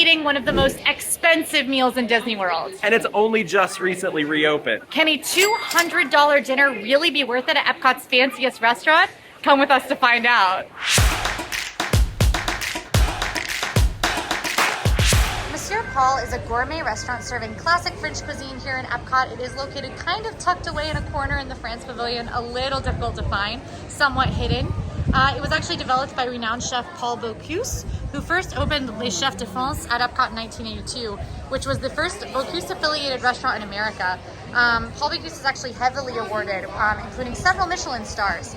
eating one of the most expensive meals in Disney World. And it's only just recently reopened. Can a $200 dinner really be worth it at Epcot's fanciest restaurant? Come with us to find out. Monsieur Paul is a gourmet restaurant serving classic French cuisine here in Epcot. It is located kind of tucked away in a corner in the France Pavilion, a little difficult to find, somewhat hidden. It was actually developed by renowned chef Paul Bocuse, who first opened Les Chefs de France at Epcot in 1982, which was the first Bocuse-affiliated restaurant in America. Paul Bocuse is actually heavily awarded, including several Michelin stars.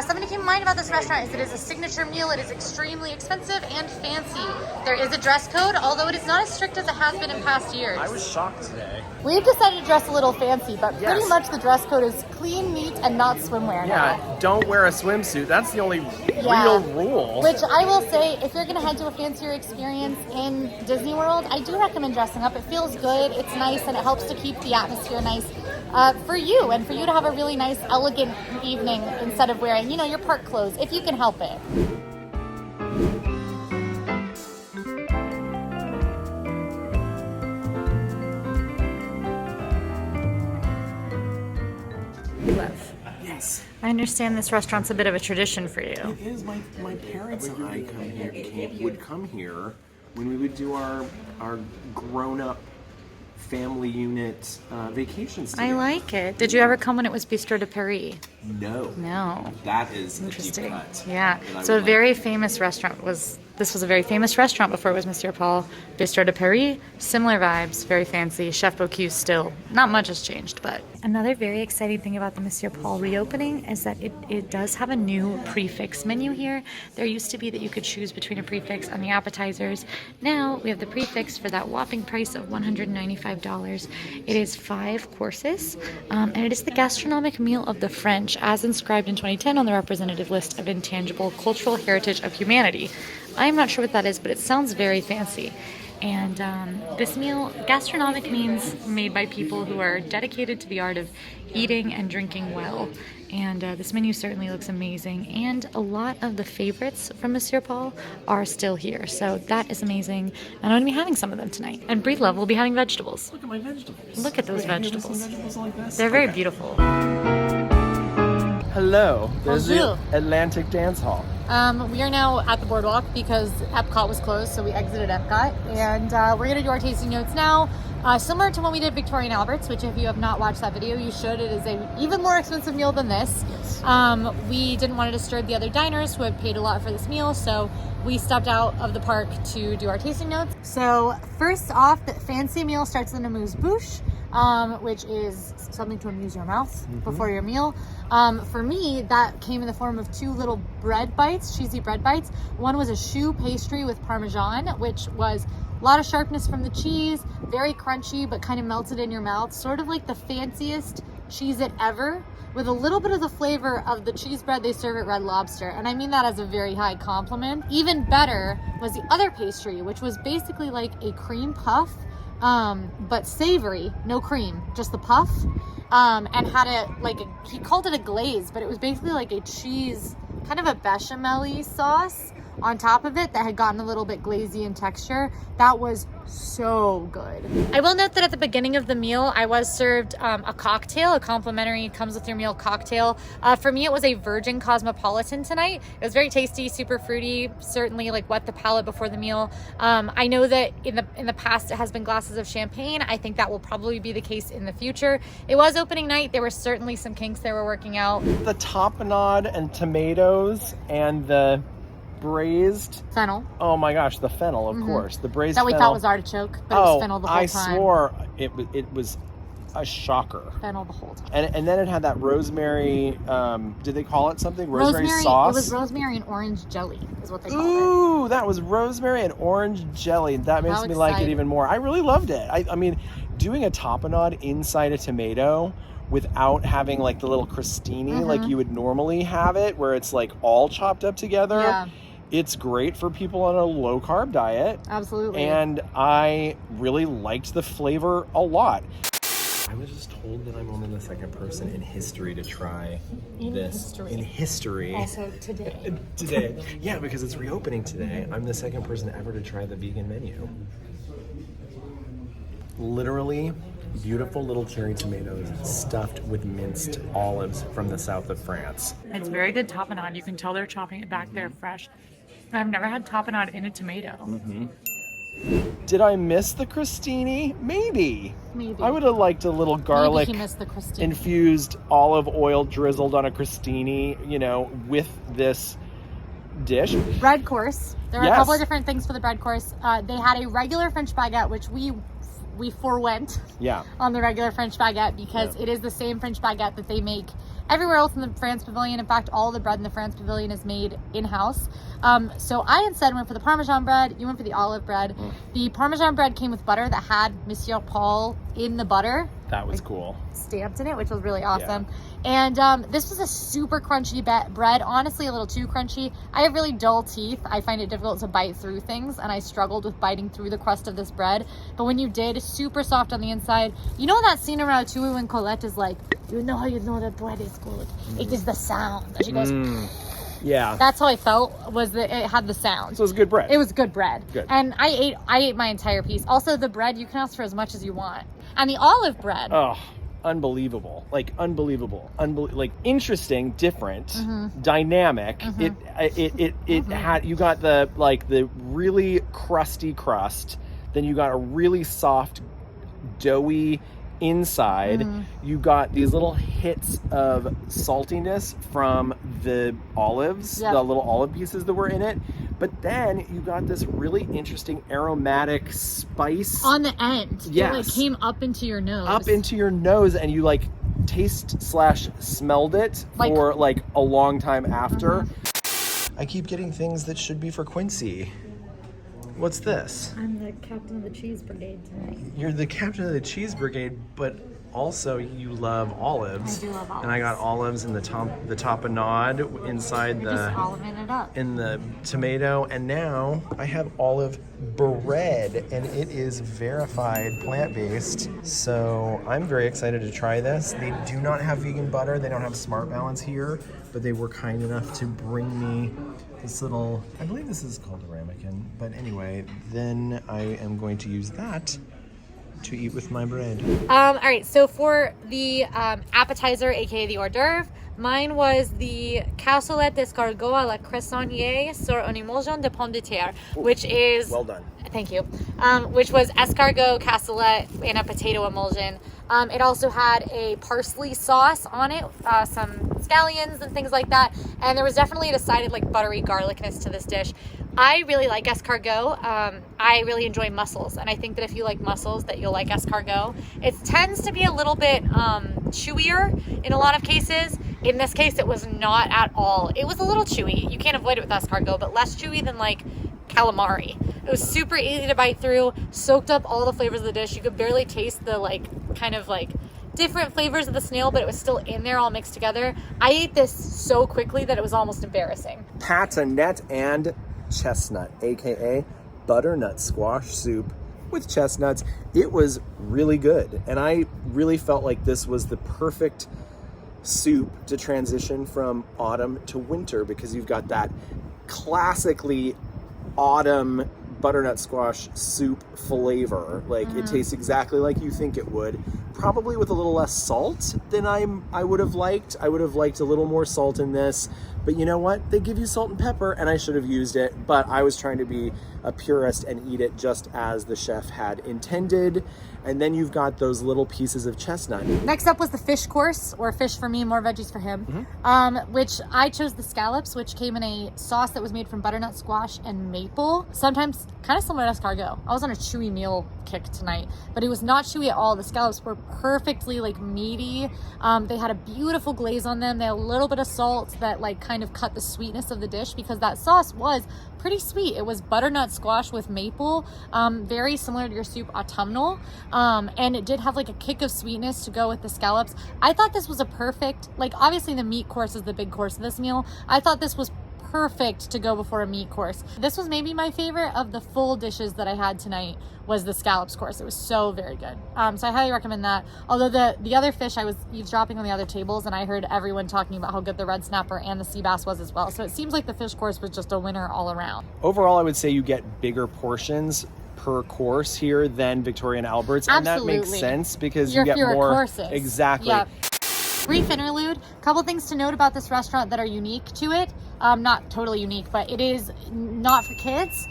Something to keep in mind about this restaurant is it is a signature meal. It is extremely expensive and fancy. There is a dress code, although it is not as strict as it has been in past years. I was shocked today. We've decided to dress a little fancy, but pretty much the dress code is clean, neat, and not swimwear now. Yeah, don't wear a swimsuit. That's the only real rule. Which I will say, if you're going to head to a fancier experience in Disney World, I do recommend dressing up. It feels good, it's nice, and it helps to keep the atmosphere nice for you, and for you to have a really nice, elegant evening instead of wearing, you know, your park clothes, if you can help it. Yes. I understand this restaurant's a bit of a tradition for you. It is. My parents and I would come here when we would do our grown-up family unit vacations together. I like it. Did you ever come when it was Bistro de Paris? No. No. That is Interesting. A deep cut. Yeah. So a very famous restaurant this was a very famous restaurant before it was Monsieur Paul. Bistro de Paris, similar vibes, very fancy. Chef Bocuse still. Not much has changed, but. Another very exciting thing about the Monsieur Paul reopening is that it does have a new prefix menu here. There used to be that you could choose between a prefix on the appetizers. Now we have the prefix for that whopping price of $195. It is 5 courses, and it is the gastronomic meal of the French, as inscribed in 2010 on the representative list of intangible cultural heritage of humanity. I'm not sure what that is, but it sounds very fancy. And this meal, gastronomic, means made by people who are dedicated to the art of eating and drinking well. And this menu certainly looks amazing. And a lot of the favorites from Monsieur Paul are still here. So that is amazing. And I'm going to be having some of them tonight. And Breedlove will be having vegetables. Look at my vegetables. Look at those vegetables. Have you ever seen vegetables like this? They're very beautiful. Hello. There's Bonjour. the Atlantic Dance Hall. We are now at the boardwalk because Epcot was closed, so we exited Epcot. And we're going to do our tasting notes now. Similar to when we did Victoria and Albert's, which if you have not watched that video, you should. It is an even more expensive meal than this. Yes. We didn't want to disturb the other diners who had paid a lot for this meal, so we stepped out of the park to do our tasting notes. So first off, the fancy meal starts with an Amuse-bouche, which is something to amuse your mouth before your meal. For me, that came in the form of 2 little bread bites, cheesy bread bites. One was a choux pastry with Parmesan, which was a lot of sharpness from the cheese, very crunchy, but kind of melted in your mouth, sort of like the fanciest Cheez-It ever, with a little bit of the flavor of the cheese bread they serve at Red Lobster. And I mean that as a very high compliment. Even better was the other pastry, which was basically like a cream puff, but savory, no cream, just the puff. And had he called it a glaze, but it was basically like a cheese, kind of a bechamel-y sauce on top of it that had gotten a little bit glazy in texture. That was so good. I will note that at the beginning of the meal, I was served a cocktail, a complimentary comes with your meal cocktail. For me, it was a Virgin Cosmopolitan tonight. It was very tasty, super fruity, certainly like wet the palate before the meal. I know that in the past it has been glasses of champagne. I think that will probably be the case in the future. It was opening night. There were certainly some kinks they were working out. The tapenade and tomatoes and the braised fennel. Oh my gosh, the fennel, of course. The braised that we fennel. thought was artichoke, but it was fennel the whole I time. swore it was a shocker. Fennel the whole time. And then it had that rosemary, did they call it something? Rosemary sauce? It was rosemary and orange jelly is what they called it. Ooh, that was rosemary and orange jelly. That makes me like it even more. I really loved it. I mean, doing a tapenade inside a tomato without having like the little crostini like you would normally have it, where it's like all chopped up together. Yeah. It's great for people on a low carb diet. Absolutely. And I really liked the flavor a lot. I was just told that I'm only the second person in history to try this. In history. Also today. Today. Yeah, because it's reopening today. I'm the second person ever to try the vegan menu. Literally beautiful little cherry tomatoes stuffed with minced olives from the south of France. It's very good tapenade. You can tell they're chopping it back there fresh. I've never had tapenade in a tomato. Did I miss the crostini? Maybe. Maybe. I would have liked a little garlic Maybe he missed the crostini. infused olive oil drizzled on a crostini, you know, with this dish. Bread course. There are Yes. a couple of different things for the bread course. They had a regular French baguette, which we forewent on the regular French baguette because it is the same French baguette that they make everywhere else in the France Pavilion. In fact, all the bread in the France Pavilion is made in-house. So I instead went for the Parmesan bread. You went for the olive bread. The Parmesan bread came with butter that had Monsieur Paul in the butter. That was cool. Stamped in it, which was really awesome. And this was a super crunchy bread, honestly a little too crunchy. I have really dull teeth. I find it difficult to bite through things, and I struggled with biting through the crust of this bread. But when you did, super soft on the inside. You know that scene in Ratatouille when Colette is like, you know how you know that bread is good? It is the sound. And she goes, yeah. That's how I felt, was that it had the sound. So it was good bread. It was good bread. Good. And I ate my entire piece. Also, the bread, you can ask for as much as you want. And the olive bread. Oh, unbelievable. Like, unbelievable. Like, interesting, different, dynamic. It had, you got the really crusty crust. Then you got a really soft, doughy inside. You got these little hits of saltiness from the olives, the little olive pieces that were in it. But then you got this really interesting aromatic spice on the end. Yes. It like came up into your nose. Up into your nose, and you like taste/smelled it like, for like a long time after. I keep getting things that should be for Quincy. What's this? I'm the captain of the cheese brigade tonight. You're the captain of the cheese brigade, but also you love olives. I do love olives. And I got olives in the tapenade inside You're just oliving it up. in the tomato, and now I have olive bread, and it is verified plant-based. So I'm very excited to try this. They do not have vegan butter. They don't have Smart Balance here, but they were kind enough to bring me this little, I believe this is called a ramekin, but anyway, then I am going to use that to eat with my bread. All right, so for the appetizer, aka the hors d'oeuvre, mine was the cassolette d'escargot à la cressonnière sur un emulsion de pomme de terre, which is... Well done. Thank you. Which was escargot, cassolette, and a potato emulsion. It also had a parsley sauce on it, some scallions and things like that. And there was definitely a decided like buttery garlicness to this dish. I really like escargot. I really enjoy mussels. And I think that if you like mussels, that you'll like escargot. It tends to be a little bit chewier in a lot of cases. In this case, it was not at all. It was a little chewy. You can't avoid it with escargot, but less chewy than like calamari. It was super easy to bite through, soaked up all the flavors of the dish. You could barely taste the like kind of like different flavors of the snail, but it was still in there all mixed together. I ate this so quickly that it was almost embarrassing. Patinette and chestnut, aka butternut squash soup with chestnuts. It was really good, and I really felt like this was the perfect soup to transition from autumn to winter, because you've got that classically autumn butternut squash soup flavor. Like it tastes exactly like you think it would, probably with a little less salt than I would have liked. I would have liked a little more salt in this, but you know what? They give you salt and pepper, and I should have used it, but I was trying to be a purist and eat it just as the chef had intended. And then you've got those little pieces of chestnut. Next up was the fish course, or fish for me, more veggies for him, which I chose the scallops, which came in a sauce that was made from butternut squash and maple. Sometimes kind of similar to escargot. I was on a chewy meal kick tonight, but it was not chewy at all. The scallops were perfectly like meaty. They had a beautiful glaze on them. They had a little bit of salt that like kind of cut the sweetness of the dish, because that sauce was pretty sweet. It was butternut squash with maple, very similar to your soup autumnal. And it did have like a kick of sweetness to go with the scallops. I thought this was a perfect, like obviously the meat course is the big course of this meal. I thought this was perfect to go before a meat course. This was maybe my favorite of the full dishes that I had tonight, was the scallops course. It was so very good. So I highly recommend that. Although the other fish, I was eavesdropping on the other tables and I heard everyone talking about how good the red snapper and the sea bass was as well. So it seems like the fish course was just a winner all around. Overall, I would say you get bigger portions per course here than Victoria and Albert's. Absolutely. And that makes sense because You're you get fewer more courses. Exactly. Yep. Brief interlude. Couple things to note about this restaurant that are unique to it. Not totally unique, but it is not for kids.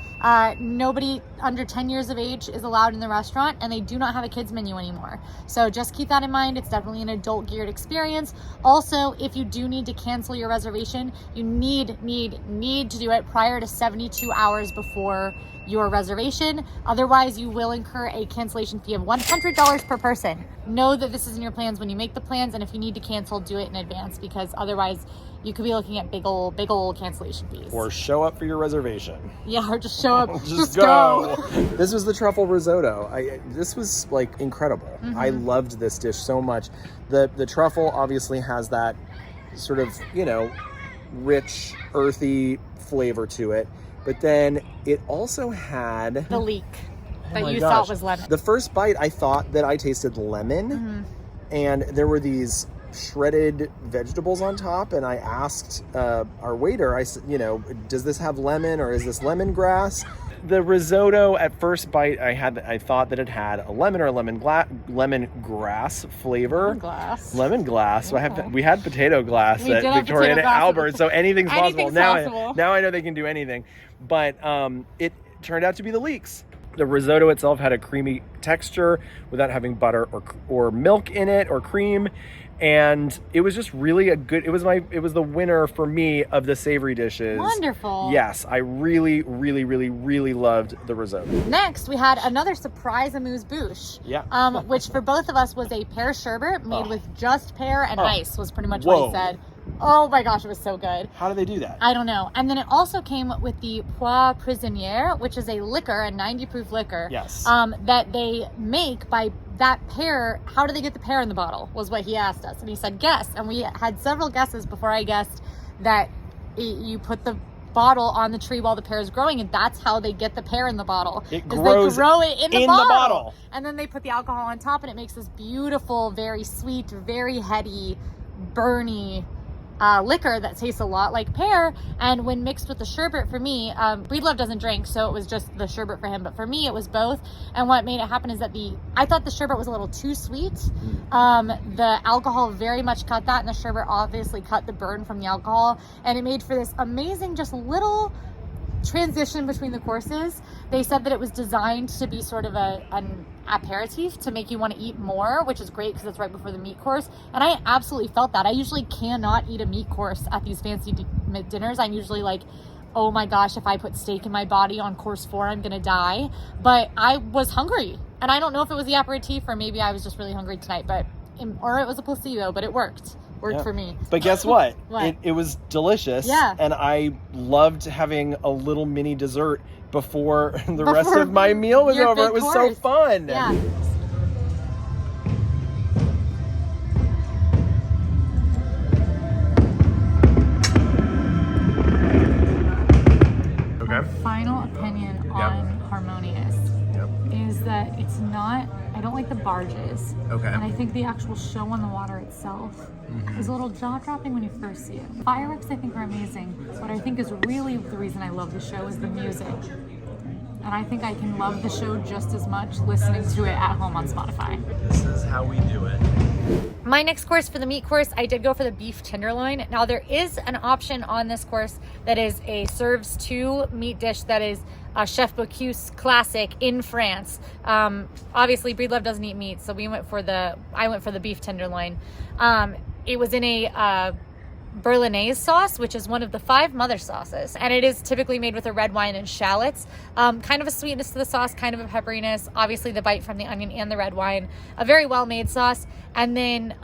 Nobody under 10 years of age is allowed in the restaurant, and they do not have a kids menu anymore. So just keep that in mind. It's definitely an adult geared experience. Also, if you do need to cancel your reservation, you need to do it prior to 72 hours before your reservation. Otherwise, you will incur a cancellation fee of $100 per person. Know that this is in your plans when you make the plans, and if you need to cancel, do it in advance, because otherwise you could be looking at big old cancellation fees. Or show up for your reservation. Yeah, or just show up. just go. This was the truffle risotto. This was like incredible. Mm-hmm. I loved this dish so much. The truffle obviously has that sort of, rich, earthy flavor to it. But then it also had the leek that you gosh. thought was lemon. The first bite, I thought that I tasted lemon, Mm-hmm. and there were these shredded vegetables on top, and I asked our waiter, I said, does this have lemon, or is this lemongrass? The risotto, at first bite, I thought that it had a lemon or a lemongrass flavor. Lemongrass. Yeah. So we had potato glass at Victoria and Albert, so anything's possible. Now I know they can do anything. But it turned out to be the leeks. The risotto itself had a creamy texture without having butter or milk in it or cream. And it was just really it was the winner for me of the savory dishes. Wonderful. Yes, I really, really, really, really loved the risotto. Next, we had another surprise amuse-bouche. Yeah. Which for both of us was a pear sherbet made with just pear and ice, was pretty much what he said. Oh my gosh, it was so good. How do they do that? I don't know. And then it also came with the poire prisonnière, which is a liquor, a 90 proof liquor. Yes. That they make by that pear. How do they get the pear in the bottle, was what he asked us. And he said, guess. And we had several guesses before I guessed that you put the bottle on the tree while the pear is growing, and that's how they get the pear in the bottle. It grows they grow it in the bottle. And then they put the alcohol on top, and it makes this beautiful, very sweet, very heady, burny liquor that tastes a lot like pear. And when mixed with the sherbet, for me, Breedlove doesn't drink, so it was just the sherbet for him, but for me it was both. And what made it happen is that I thought the sherbet was a little too sweet. The alcohol very much cut that, and the sherbet obviously cut the burn from the alcohol, and it made for this amazing just little transition between the courses. They said that it was designed to be sort of an aperitif to make you want to eat more, which is great because it's right before the meat course. And I absolutely felt that. I usually cannot eat a meat course at these fancy dinners. I'm usually like, oh my gosh, if I put steak in my body on course 4, I'm gonna die. But I was hungry, and I don't know if it was the aperitif or maybe I was just really hungry tonight, or it was a placebo, but it worked for me. But guess what? What? It was delicious. Yeah. And I loved having a little mini dessert before the rest of my meal was over. It was so fun. Yeah. Okay. Final opinion on Harmonious is that it's not, I don't like the barges. Okay. And I think the actual show on the water itself is a little jaw-dropping when you first see it. Fireworks I think are amazing. What I think is really the reason I love the show is the music. And I think I can love the show just as much listening to it at home on Spotify. This is how we do it. My next course for the meat course, I did go for the beef tenderloin. Now there is an option on this course that is a serves 2 meat dish that is a Chef Bocuse classic in France. Obviously Breedlove doesn't eat meat, so I went for the beef tenderloin. It was in a Berlinaise sauce, which is one of the 5 mother sauces, and it is typically made with a red wine and shallots. Kind of a sweetness to the sauce, kind of a pepperiness, obviously the bite from the onion and the red wine. A very well made sauce. And then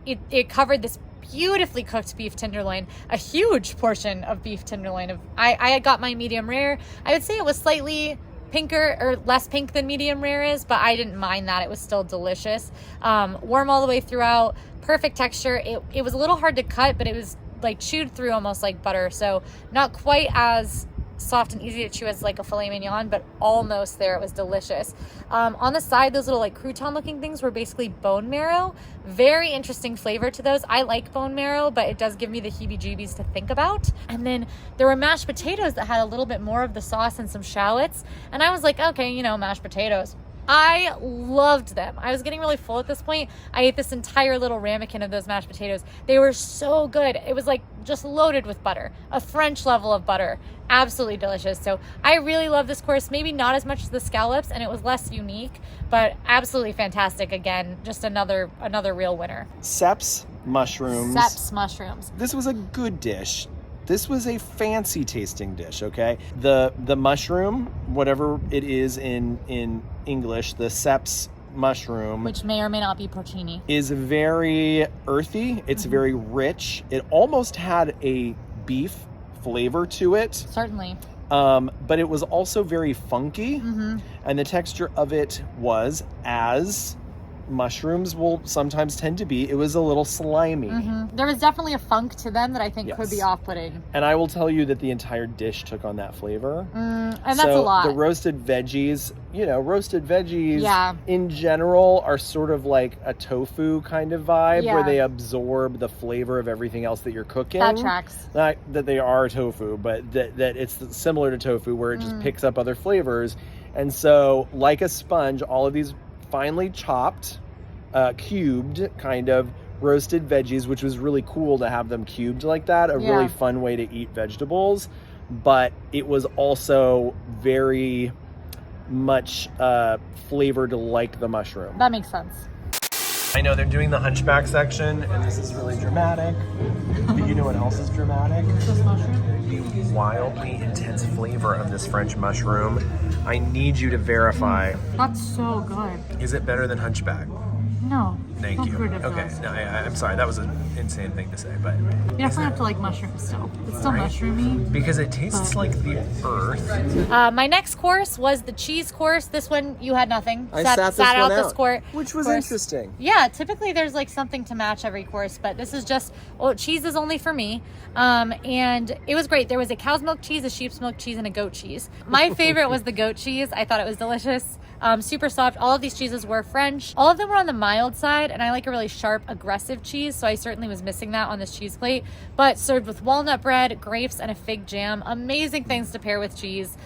it covered this beautifully cooked beef tenderloin, a huge portion of beef tenderloin. I had got my medium rare. I would say it was slightly pinker or less pink than medium rare is, but I didn't mind that. It was still delicious. Warm all the way throughout, perfect texture. It was a little hard to cut, but it was like chewed through almost like butter. So not quite as soft and easy to chew as like a filet mignon, but almost there. It was delicious. On the side, those little like crouton looking things were basically bone marrow. Very interesting flavor to those. I like bone marrow, but it does give me the heebie-jeebies to think about. And then there were mashed potatoes that had a little bit more of the sauce and some shallots. And I was like, okay, you know, mashed potatoes. I loved them. I was getting really full at this point. I ate this entire little ramekin of those mashed potatoes. They were so good. It was like just loaded with butter, a French level of butter. Absolutely delicious. So I really love this course. Maybe not as much as the scallops, and it was less unique, but absolutely fantastic. Again, just another real winner. Seps mushrooms. Seps mushrooms. This was a good dish. This was a fancy tasting dish, okay? The mushroom, whatever it is in English, the seps mushroom, which may or may not be porcini, is very earthy. It's very rich. It almost had a beef flavor to it. Certainly. But it was also very funky. And the texture of it was, as mushrooms will sometimes tend to be, it was a little slimy. There was definitely a funk to them that I think could be off-putting. And I will tell you that the entire dish took on that flavor. And that's a lot. The roasted veggies, in general are sort of like a tofu kind of vibe, where they absorb the flavor of everything else that you're cooking. That tracks. Not that they are tofu, but that it's similar to tofu, where it just picks up other flavors. And so, like a sponge, all of these finely chopped, cubed kind of roasted veggies, which was really cool to have them cubed like that. A really fun way to eat vegetables, but it was also very much flavored like the mushroom. That makes sense. I know they're doing the hunchback section, and this is really dramatic. But you know what else is dramatic? This mushroom? The wildly intense flavor of this French mushroom. I need you to verify. That's so good. Is it better than hunchback? No. Thank you. Okay, no, I'm sorry. That was an insane thing to say, but you definitely have to like mushrooms still. It's still mushroomy. Because it tastes like the earth. My next course was the cheese course. This one, you had nothing. I sat out this this course. Which was interesting. Yeah, typically there's like something to match every course, but this is just, cheese is only for me. And it was great. There was a cow's milk cheese, a sheep's milk cheese, and a goat cheese. My favorite was the goat cheese. I thought it was delicious. Super soft. All of these cheeses were French. All of them were on the mild side, and I like a really sharp, aggressive cheese, so I certainly was missing that on this cheese plate. But served with walnut bread, grapes, and a fig jam. Amazing things to pair with cheese.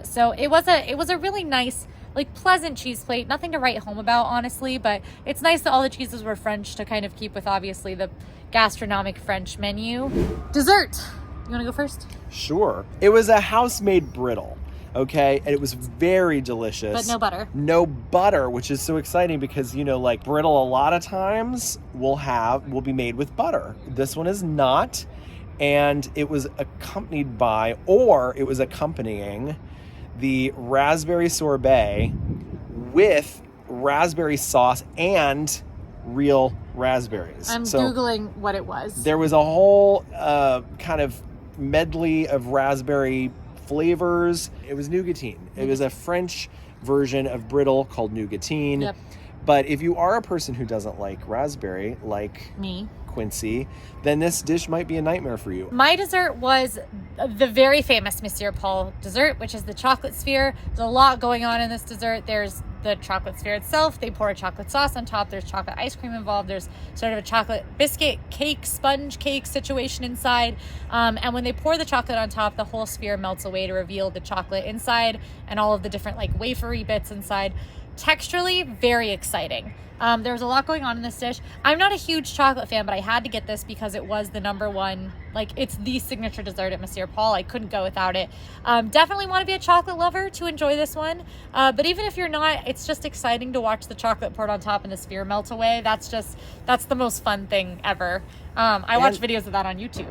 So it was a really nice, like, pleasant cheese plate. Nothing to write home about, honestly, but it's nice that all the cheeses were French to kind of keep with, obviously, the gastronomic French menu. Dessert. You want to go first? Sure. It was a house-made brittle. Okay, and it was very delicious. But no butter. No butter, which is so exciting because, like brittle a lot of times will be made with butter. This one is not. And it was accompanying the raspberry sorbet with raspberry sauce and real raspberries. I'm Googling what it was. There was a whole kind of medley of raspberry flavors. It was nougatine. It was a French version of brittle called nougatine. Yep. But if you are a person who doesn't like raspberry, like me, Quincy, then this dish might be a nightmare for you. My dessert was the very famous Monsieur Paul dessert, which is the chocolate sphere. There's a lot going on in this dessert. There's the chocolate sphere itself. They pour a chocolate sauce on top. There's chocolate ice cream involved. There's sort of a chocolate biscuit cake, sponge cake situation inside. And when they pour the chocolate on top, the whole sphere melts away to reveal the chocolate inside and all of the different like wafery bits inside. Texturally, very exciting. There was a lot going on in this dish. I'm not a huge chocolate fan, but I had to get this because it was the number one, like it's the signature dessert at Monsieur Paul. I couldn't go without it. Definitely want to be a chocolate lover to enjoy this one. But even if you're not, it's just exciting to watch the chocolate poured on top and the sphere melt away. That's the most fun thing ever. I watch videos of that on YouTube.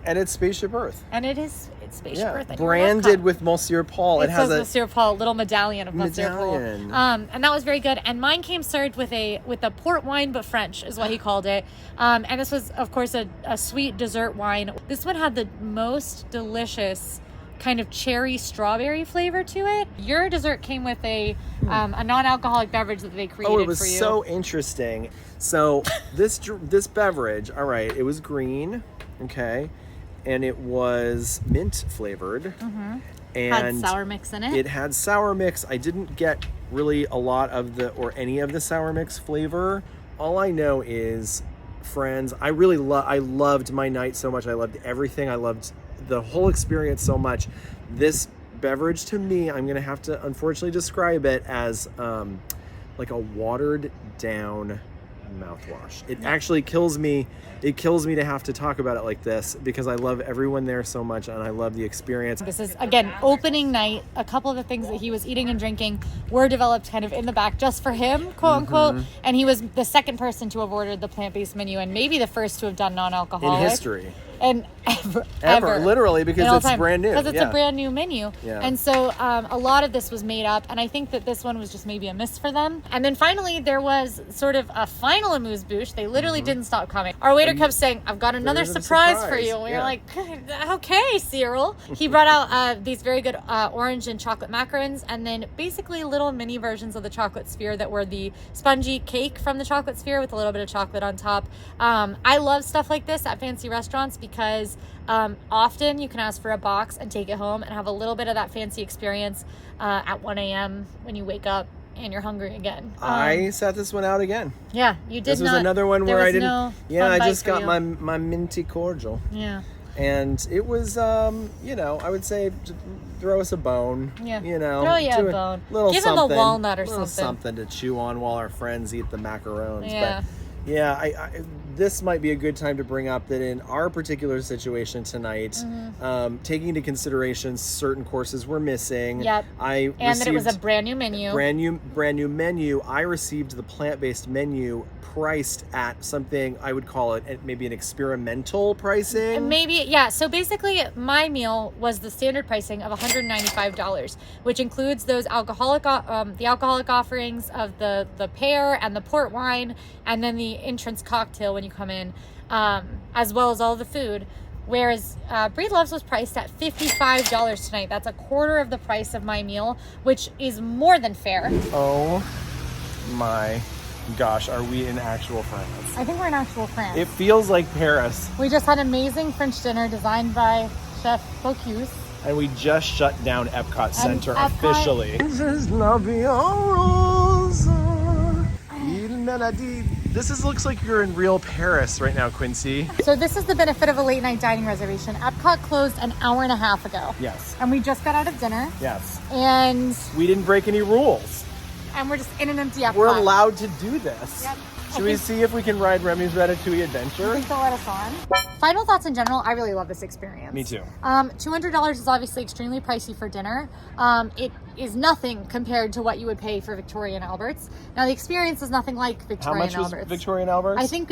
And it's Spaceship Earth. And it's Spaceship Earth. Branded with Monsieur Paul. It has says Monsieur Paul, little medallion of Monsieur Paul. And that was very good. And mine came served with a port wine, but French is what he called it. And this was, of course, a sweet dessert wine. This one had the most delicious kind of cherry strawberry flavor to it. Your dessert came with a non-alcoholic beverage that they created for you. Oh, it was so interesting. So this beverage, all right, it was green. Okay. And it was mint flavored. And had sour mix in it. It had sour mix. I didn't get really a lot of any of the sour mix flavor. All I know is, friends, I loved my night so much. I loved everything. I loved the whole experience so much. This beverage, to me, I'm gonna have to unfortunately describe it as like a watered down mouthwash. It actually kills me. It kills me to have to talk about it like this because I love everyone there so much and I love the experience. This is, again, opening night. A couple of the things that he was eating and drinking were developed kind of in the back just for him, quote unquote. And he was the second person to have ordered the plant-based menu and maybe the first to have done non-alcoholic. In history. And ever, literally, because it's brand new. Because it's a brand new menu. Yeah. And so a lot of this was made up, and I think that this one was just maybe a miss for them. And then finally, there was sort of a final amuse-bouche. They literally didn't stop coming. Our waiter kept saying, "I've got another surprise for you." And we were like, "Okay, Cyril." He brought out these very good orange and chocolate macarons, and then basically little mini versions of the chocolate sphere that were the spongy cake from the chocolate sphere with a little bit of chocolate on top. I love stuff like this at fancy restaurants because often you can ask for a box and take it home and have a little bit of that fancy experience at 1 a.m. when you wake up and you're hungry again. I sat this one out again. Yeah, you did. This was another one where I didn't. I just got my minty cordial. Yeah. And it was, I would say, throw us a bone. Yeah. Throw you a bone. Little Give something, him a walnut or little something to chew on while our friends eat the macarons. Yeah. But yeah, this might be a good time to bring up that in our particular situation tonight, taking into consideration certain courses were missing. Yep. And that it was a brand new menu. Brand new menu. I received the plant-based menu priced at something I would call it maybe an experimental pricing. Maybe, yeah. So basically, my meal was the standard pricing of $195, which includes those the alcoholic offerings of the pear and the port wine, and then the entrance cocktail when you come in, as well as all the food. Whereas Breedlove's was priced at $55 tonight. That's a quarter of the price of my meal, which is more than fair. Oh my gosh, are we in actual France? I think we're in actual France. It feels like Paris. We just had an amazing French dinner designed by Chef Bocuse. And we just shut down EPCOT Center Epcot, officially. This looks like you're in real Paris right now, Quincy. So this is the benefit of a late night dining reservation. Epcot closed an hour and a half ago. Yes. And we just got out of dinner. Yes. And we didn't break any rules. And we're just in an empty Epcot. We're allowed to do this. Yep. Should we see if we can ride Remy's Ratatouille adventure? I think they'll let us on. Final thoughts in general, I really love this experience. Me too. $200 is obviously extremely pricey for dinner. It is nothing compared to what you would pay for Victoria and Albert's. Now the experience is nothing like Victoria and Albert's. How much was Victoria and Albert's? I think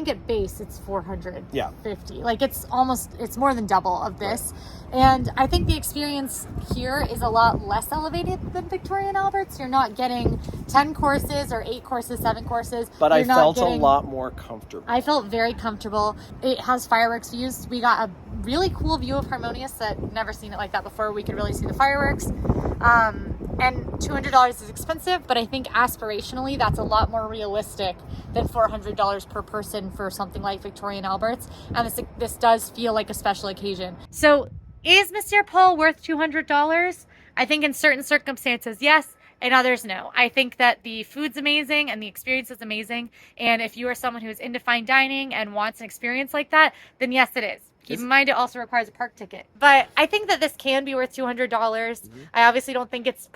at base it's $450. Yeah. Like it's more than double of this. Right. And I think the experience here is a lot less elevated than Victoria and Albert's. You're not getting 10 courses or 8 courses, 7 courses. But I felt a lot more comfortable. I felt very comfortable. It has fireworks views. We got a really cool view of Harmonious that never seen it like that before. We could really see the fireworks. And $200 is expensive, but I think aspirationally that's a lot more realistic than $400 per person for something like Victoria and Albert's. And this does feel like a special occasion. So is Monsieur Paul worth $200? I think in certain circumstances, yes. In others, no. I think that the food's amazing and the experience is amazing. And if you are someone who is into fine dining and wants an experience like that, then yes, it is. Keep in mind, it also requires a park ticket. But I think that this can be worth $200. I obviously don't think it's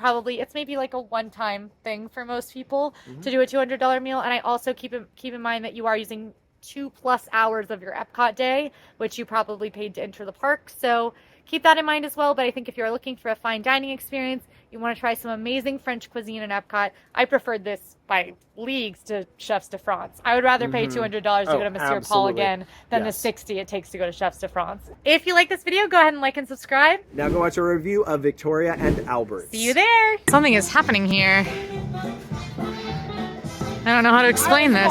maybe like a one-time thing for most people to do a $200 meal. And I also keep in mind that you are using 2+ hours of your Epcot day, which you probably paid to enter the park. So keep that in mind as well. But I think if you're looking for a fine dining experience, you want to try some amazing French cuisine in Epcot, I preferred this by leagues to Chefs de France. I would rather pay $200 to go to Monsieur Paul again than the $60 it takes to go to Chefs de France. If you like this video, go ahead and like and subscribe. Now go watch a review of Victoria and Albert's. See you there. Something is happening here. I don't know how to explain this.